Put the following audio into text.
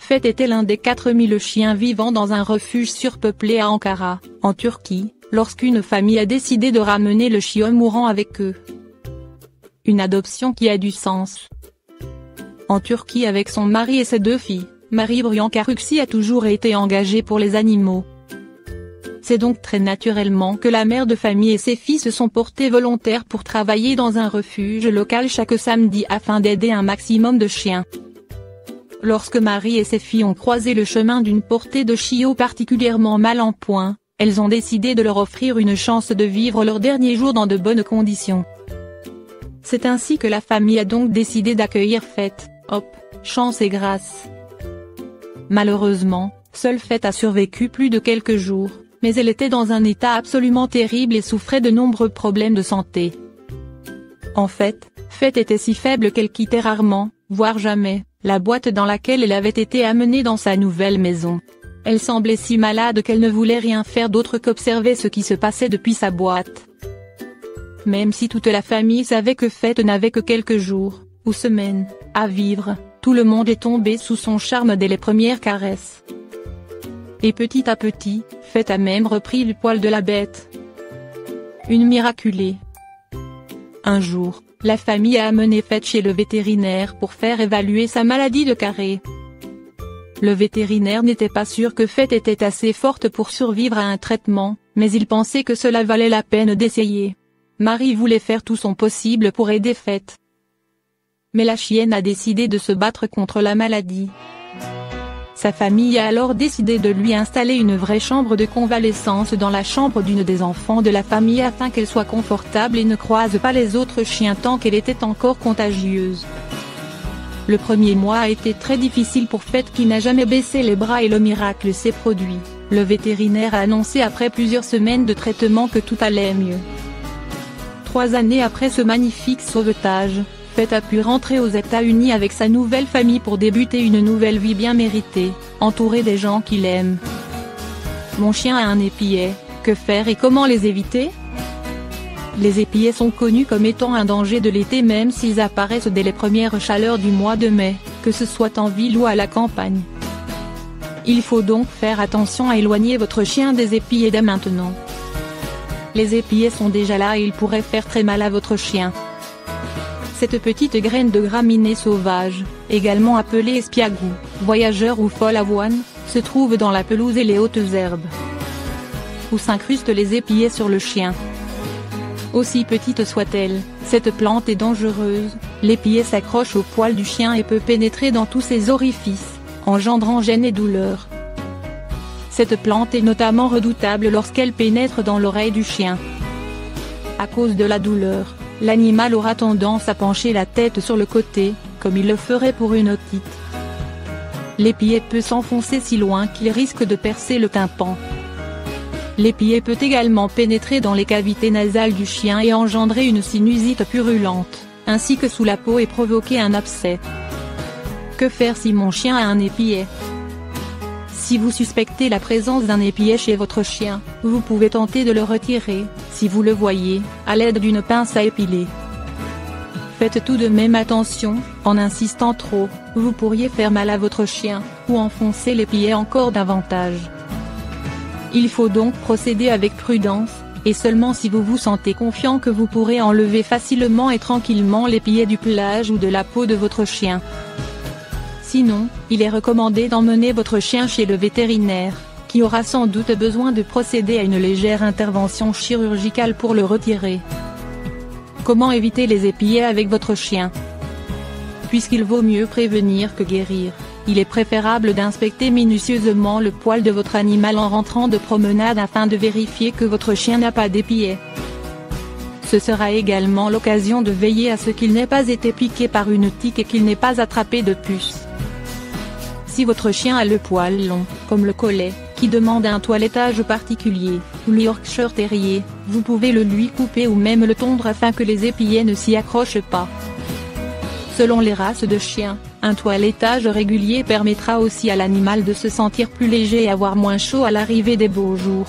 Feth était l'un des 4000 chiens vivant dans un refuge surpeuplé à Ankara, en Turquie, lorsqu'une famille a décidé de ramener le chiot mourant avec eux. Une adoption qui a du sens. En Turquie avec son mari et ses 2 filles, Marie Briancaruxi a toujours été engagée pour les animaux. C'est donc très naturellement que la mère de famille et ses filles se sont portées volontaires pour travailler dans un refuge local chaque samedi afin d'aider un maximum de chiens. Lorsque Marie et ses filles ont croisé le chemin d'une portée de chiots particulièrement mal en point, elles ont décidé de leur offrir une chance de vivre leurs derniers jours dans de bonnes conditions. C'est ainsi que la famille a donc décidé d'accueillir Feth, hop, chance et grâce. Malheureusement, seule Feth a survécu plus de quelques jours, mais elle était dans un état absolument terrible et souffrait de nombreux problèmes de santé. En fait, Feth était si faible qu'elle quittait rarement, voire jamais, la boîte dans laquelle elle avait été amenée dans sa nouvelle maison. Elle semblait si malade qu'elle ne voulait rien faire d'autre qu'observer ce qui se passait depuis sa boîte. Même si toute la famille savait que Feth n'avait que quelques jours, ou semaines, à vivre, tout le monde est tombé sous son charme dès les premières caresses. Et petit à petit, Feth a même repris le poil de la bête. Une miraculée. Un jour, la famille a amené Feth chez le vétérinaire pour faire évaluer sa maladie de carré. Le vétérinaire n'était pas sûr que Feth était assez forte pour survivre à un traitement, mais il pensait que cela valait la peine d'essayer. Marie voulait faire tout son possible pour aider Feth. Mais la chienne a décidé de se battre contre la maladie. Sa famille a alors décidé de lui installer une vraie chambre de convalescence dans la chambre d'une des enfants de la famille afin qu'elle soit confortable et ne croise pas les autres chiens tant qu'elle était encore contagieuse. Le premier mois a été très difficile pour Feth qui n'a jamais baissé les bras et le miracle s'est produit. Le vétérinaire a annoncé après plusieurs semaines de traitement que tout allait mieux. 3 années après ce magnifique sauvetage, Feth a pu rentrer aux États-Unis avec sa nouvelle famille pour débuter une nouvelle vie bien méritée, entourée des gens qu'il aime. Mon chien a un épillet, que faire et comment les éviter? Les épillets sont connus comme étant un danger de l'été même s'ils apparaissent dès les premières chaleurs du mois de mai, que ce soit en ville ou à la campagne. Il faut donc faire attention à éloigner votre chien des épillets dès maintenant. Les épillets sont déjà là et ils pourraient faire très mal à votre chien. Cette petite graine de graminée sauvage, également appelée espiagou, voyageur ou folle avoine, se trouve dans la pelouse et les hautes herbes, où s'incrustent les épillets sur le chien. Aussi petite soit-elle, cette plante est dangereuse, l'épillet s'accroche au poil du chien et peut pénétrer dans tous ses orifices, engendrant gêne et douleur. Cette plante est notamment redoutable lorsqu'elle pénètre dans l'oreille du chien. À cause de la douleur, l'animal aura tendance à pencher la tête sur le côté, comme il le ferait pour une otite. L'épillet peut s'enfoncer si loin qu'il risque de percer le tympan. L'épillet peut également pénétrer dans les cavités nasales du chien et engendrer une sinusite purulente, ainsi que sous la peau et provoquer un abcès. Que faire si mon chien a un épillet? Si vous suspectez la présence d'un épillet chez votre chien, vous pouvez tenter de le retirer, si vous le voyez, à l'aide d'une pince à épiler. Faites tout de même attention, en insistant trop, vous pourriez faire mal à votre chien, ou enfoncer l'épillet encore davantage. Il faut donc procéder avec prudence, et seulement si vous vous sentez confiant que vous pourrez enlever facilement et tranquillement l'épillet du pelage ou de la peau de votre chien. Sinon, il est recommandé d'emmener votre chien chez le vétérinaire, qui aura sans doute besoin de procéder à une légère intervention chirurgicale pour le retirer. Comment éviter les épillets avec votre chien? Puisqu'il vaut mieux prévenir que guérir, il est préférable d'inspecter minutieusement le poil de votre animal en rentrant de promenade afin de vérifier que votre chien n'a pas d'épillets. Ce sera également l'occasion de veiller à ce qu'il n'ait pas été piqué par une tique et qu'il n'ait pas attrapé de puce. Si votre chien a le poil long, comme le collet, qui demande un toilettage particulier, ou le Yorkshire Terrier, vous pouvez le lui couper ou même le tondre afin que les épillets ne s'y accrochent pas. Selon les races de chiens, un toilettage régulier permettra aussi à l'animal de se sentir plus léger et avoir moins chaud à l'arrivée des beaux jours.